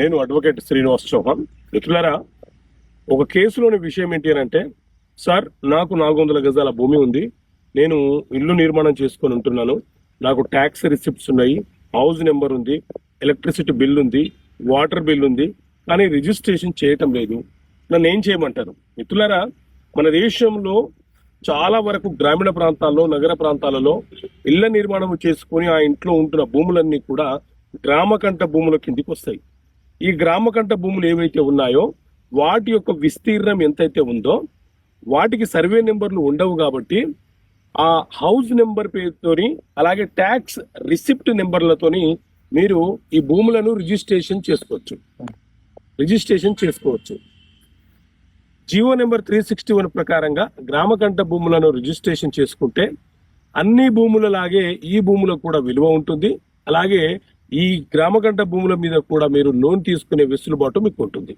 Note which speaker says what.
Speaker 1: నేను అడ్వకేట్ శ్రీనివాస్ చౌహాన్. మిత్రులారా, ఒక కేసులోని విషయం ఏంటి అని అంటే, సార్ నాకు 400 గజాల భూమి ఉంది, నేను ఇల్లు నిర్మాణం చేసుకొని ఉంటున్నాను, నాకు ట్యాక్స్ రిసిప్ట్స్ ఉన్నాయి, హౌస్ నెంబర్ ఉంది, ఎలక్ట్రిసిటీ బిల్ ఉంది, వాటర్ బిల్ ఉంది, కానీ రిజిస్ట్రేషన్ చేయటం లేదు, నన్ను ఏం చేయమంటారు? మిత్రులారా, మన దేశంలో చాలా వరకు గ్రామీణ ప్రాంతాల్లో, నగర ప్రాంతాలలో ఇళ్ల నిర్మాణం చేసుకుని ఆ ఇంట్లో ఉంటున్న భూములన్నీ కూడా గ్రామకంఠ భూముల కిందికి వస్తాయి. ఈ గ్రామకంఠ భూములు ఏవైతే ఉన్నాయో వాటి యొక్క విస్తీర్ణం ఎంతైతే ఉందో వాటికి సర్వే నెంబర్లు ఉండవు కాబట్టి ఆ హౌస్ నెంబర్ పేరుతోని అలాగే ట్యాక్స్ రిసిప్ట్ నెంబర్లతోని మీరు ఈ భూములను రిజిస్ట్రేషన్ చేసుకోవచ్చు. జియో నెంబర్ 361 ప్రకారంగా గ్రామకంఠ భూములను రిజిస్ట్రేషన్ చేసుకుంటే అన్ని భూములలాగే ఈ భూములకు కూడా విలువ ఉంటుంది. అలాగే ఈ గ్రామకంఠ భూముల మీద కూడా మీరు లోన్ తీసుకునే వెసులుబాటు మీకు ఉంటుంది.